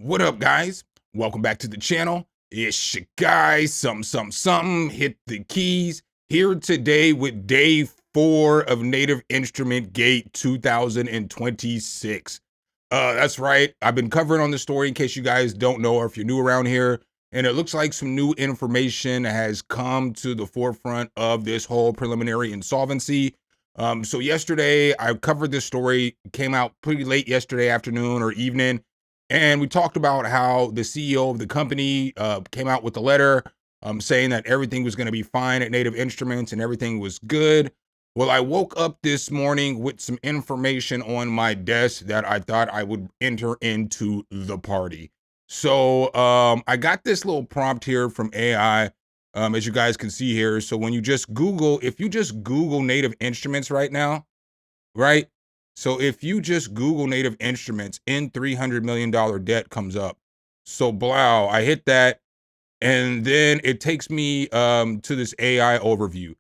What up, guys? Welcome back to the channel. It's your guy, something, hit the keys. Here today with day 4 of Native Instrument Gate 2026. That's right. I've been covering on the story in case you guys don't know or if you're new around here. And it looks like some new information has come to the forefront of this whole preliminary insolvency. So yesterday I covered this story, came out pretty late yesterday afternoon or evening. And we talked about how the CEO of the company came out with a letter saying that everything was going to be fine at Native Instruments and everything was good. Well, I woke up this morning with some information on my desk that I thought I would enter into the party. So I got this little prompt here from AI, as you guys can see here. So when you just Google, if you just Google Native Instruments right now, right? So if you just Google Native Instruments, in $300 million debt comes up. So blow, I hit that, and then it takes me to this AI overview.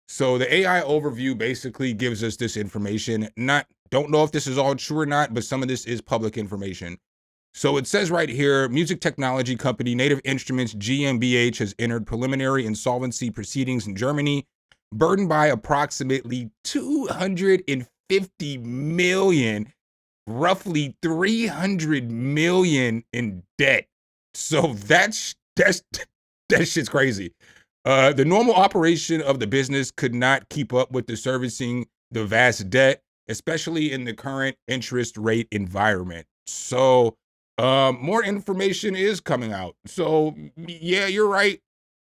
So the AI overview basically gives us this information. Don't know if this is all true or not, but some of this is public information. So it says right here, music technology company Native Instruments GmbH has entered preliminary insolvency proceedings in Germany, burdened by approximately 250 million, roughly 300 million in debt. So that shit's crazy. The normal operation of the business could not keep up with the servicing the vast debt, especially in the current interest rate environment. So more information is coming out. So yeah, you're right.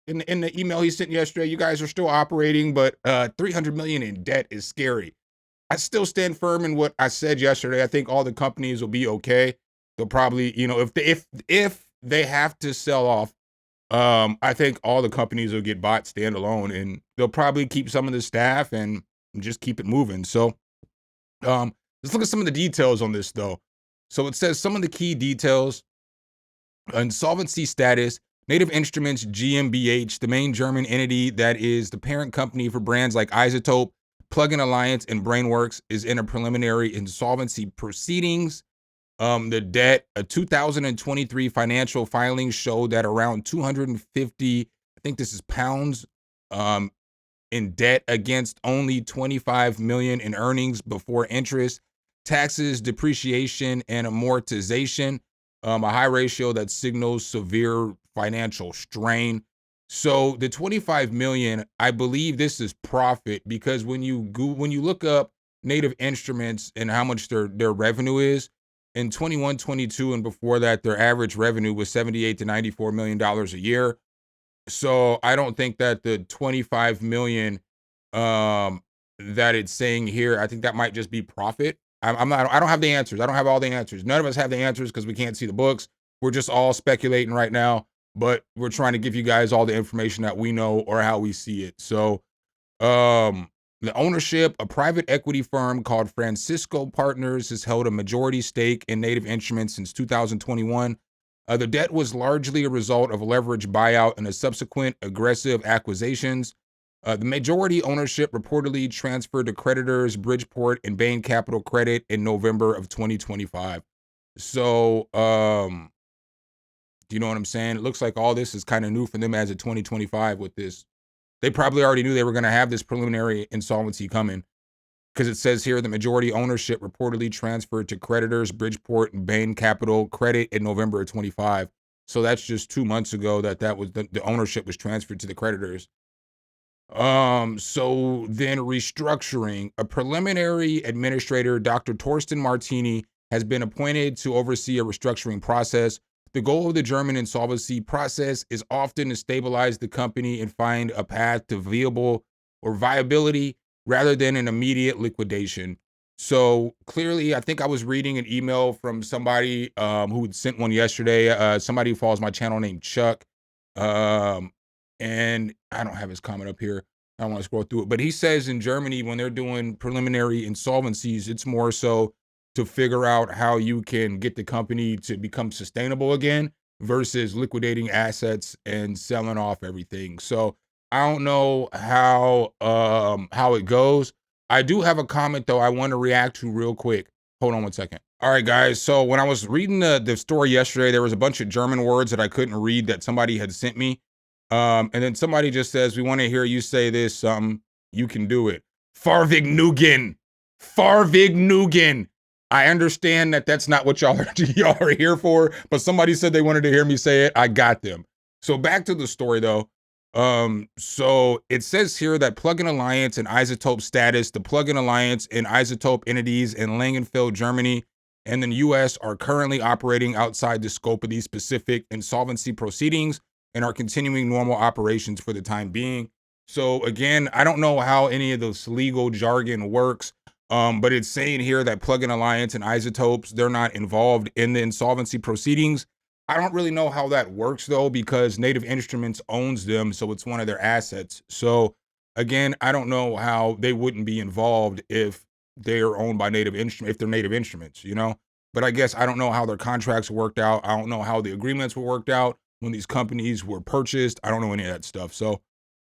In the email he sent yesterday, you guys are still operating, but 300 million in debt is scary. I still stand firm in what I said yesterday. I think all the companies will be okay. They'll probably, if they have to sell off, I think all the companies will get bought standalone, and they'll probably keep some of the staff and just keep it moving. So let's look at some of the details on this though. So it says some of the key details: insolvency status. Native Instruments GmbH, the main German entity that is the parent company for brands like Isotope, Plugin Alliance, and Brainworks, is in a preliminary insolvency proceedings. The debt, a 2023 financial filings show that around 250, I think this is pounds, in debt against only 25 million in earnings before interest, taxes, depreciation, and amortization. A high ratio that signals severe financial strain. So the 25 million, I believe this is profit, because when you look up Native Instruments and how much their revenue is in 21, 22, and before that, their average revenue was 78 to 94 million dollars a year. So I don't think that the 25 million that it's saying here, I think that might just be profit. I don't have the answers. I don't have all the answers. None of us have the answers because we can't see the books. We're just all speculating right now, but we're trying to give you guys all the information that we know or how we see it. So the ownership, a private equity firm called Francisco Partners, has held a majority stake in Native Instruments since 2021. The debt was largely a result of a leverage buyout and a subsequent aggressive acquisitions. The majority ownership reportedly transferred to creditors Bridgeport and Bain Capital Credit in November of 2025. So, do you know what I'm saying? It looks like all this is kind of new for them as of 2025 with this. They probably already knew they were going to have this preliminary insolvency coming, because it says here the majority ownership reportedly transferred to creditors Bridgeport and Bain Capital Credit in November of 25. So that's just 2 months ago that was the ownership was transferred to the creditors. So then restructuring, a preliminary administrator, Dr. Torsten Martini, has been appointed to oversee a restructuring process. The goal of the German insolvency process is often to stabilize the company and find a path to viability rather than an immediate liquidation. So clearly, I think I was reading an email from somebody who had sent one yesterday, somebody who follows my channel named Chuck. And I don't have his comment up here. I don't want to scroll through it, but he says in Germany, when they're doing preliminary insolvencies, it's more so to figure out how you can get the company to become sustainable again versus liquidating assets and selling off everything. So I don't know how it goes. I do have a comment though I want to react to real quick. Hold on one second. All right, guys. So when I was reading the story yesterday, there was a bunch of German words that I couldn't read that somebody had sent me. And then somebody just says, "We want to hear you say this. You can do it." Farvignugen. Farvignugen. I understand that that's not what y'all are here for, but somebody said they wanted to hear me say it. I got them. So back to the story though. So it says here that Plugin Alliance and Isotope status, the Plugin Alliance and Isotope entities in Langenfeld, Germany, and the US are currently operating outside the scope of these specific insolvency proceedings and are continuing normal operations for the time being. So again, I don't know how any of this legal jargon works, but it's saying here that Plugin Alliance and Isotopes, they're not involved in the insolvency proceedings. I don't really know how that works though, because Native Instruments owns them, so it's one of their assets. So again, I don't know how they wouldn't be involved if they are owned by Native Instruments, if they're Native Instruments, you know? But I guess I don't know how their contracts worked out. I don't know how the agreements were worked out when these companies were purchased. I don't know any of that stuff. So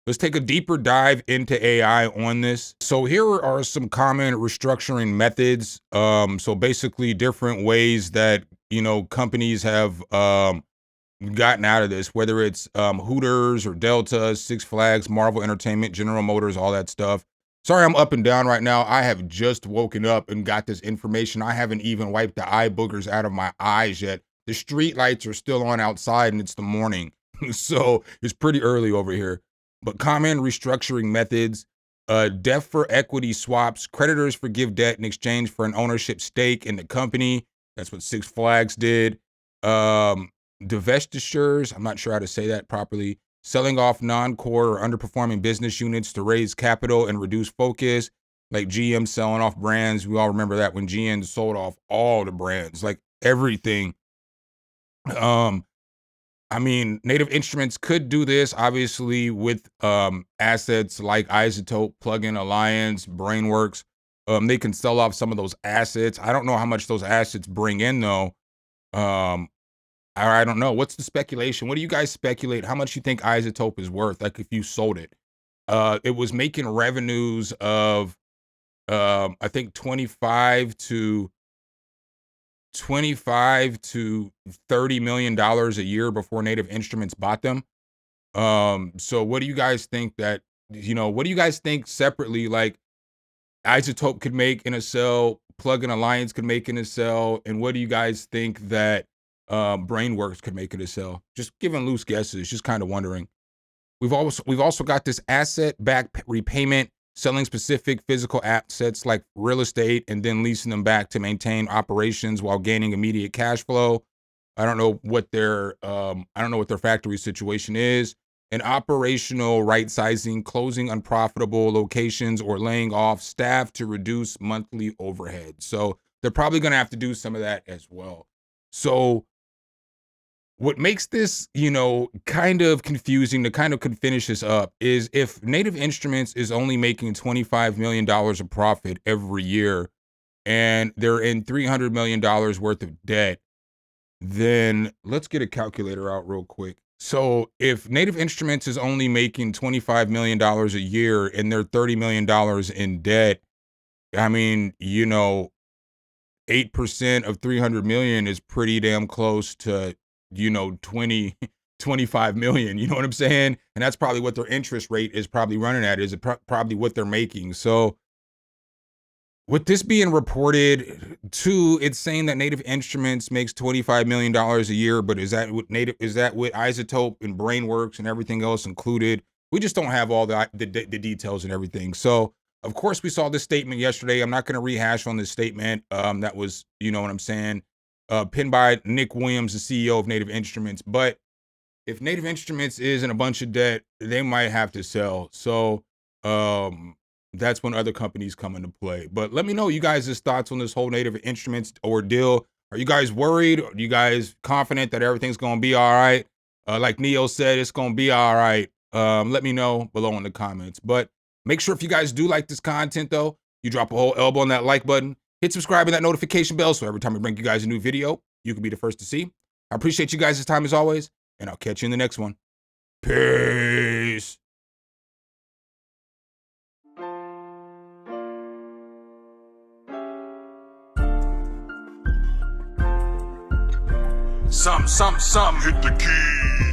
let's take a deeper dive into AI on this. So here are some common restructuring methods. So basically different ways that, companies have gotten out of this, whether it's Hooters or Delta, Six Flags, Marvel Entertainment, General Motors, all that stuff. Sorry, I'm up and down right now. I have just woken up and got this information. I haven't even wiped the eye boogers out of my eyes yet. The street lights are still on outside and it's the morning. So it's pretty early over here. But common restructuring methods, debt for equity swaps, creditors forgive debt in exchange for an ownership stake in the company. That's what Six Flags did. Divestitures, I'm not sure how to say that properly, selling off non-core or underperforming business units to raise capital and reduce focus, like GM selling off brands. We all remember that when GM sold off all the brands, like everything. I mean, Native Instruments could do this, obviously, with assets like Isotope, Plugin Alliance, Brainworks. They can sell off some of those assets. I don't know how much those assets bring in, though. I don't know. What's the speculation? What do you guys speculate? How much you think Isotope is worth? Like if you sold it, it was making revenues of, I think 25 to $30 million a year before Native Instruments bought them. So what do you guys think what do you guys think separately, like Isotope could make in a cell, Plugin Alliance could make in a cell, and what do you guys think that Brainworks could make in a cell? Just giving loose guesses, just kind of wondering. We've also got this asset-backed repayment, selling specific physical assets like real estate and then leasing them back to maintain operations while gaining immediate cash flow. I don't know what their factory situation is. And operational right sizing, closing unprofitable locations or laying off staff to reduce monthly overhead. So they're probably going to have to do some of that as well. So what makes this, kind of confusing to kind of can finish this up is if Native Instruments is only making $25 million of profit every year and they're in $300 million worth of debt, then let's get a calculator out real quick. So if Native Instruments is only making $25 million a year and they're $30 million in debt, I mean, 8% of 300 million is pretty damn close to, 25 million. You know what I'm saying? And that's probably what their interest rate is probably running at, is probably what they're making. So with this being reported too, it's saying that Native Instruments makes $25 million a year, but is that with Isotope and Brainworks and everything else included? We just don't have all the details and everything. So of course we saw this statement yesterday. I'm not going to rehash on this statement. That was, you know what I'm saying, pinned by Nick Williams, the CEO of Native Instruments. But if Native Instruments is in a bunch of debt, they might have to sell. So that's when other companies come into play. But let me know you guys' thoughts on this whole Native Instruments ordeal. Are you guys worried? Are you guys confident that everything's going to be all right? Like Neo said, it's going to be all right. Let me know below in the comments. But make sure if you guys do like this content, though, you drop a whole elbow on that like button. Hit subscribe and that notification bell so every time we bring you guys a new video, you can be the first to see. I appreciate you guys' time as always, and I'll catch you in the next one. Peace. Some, hit the key.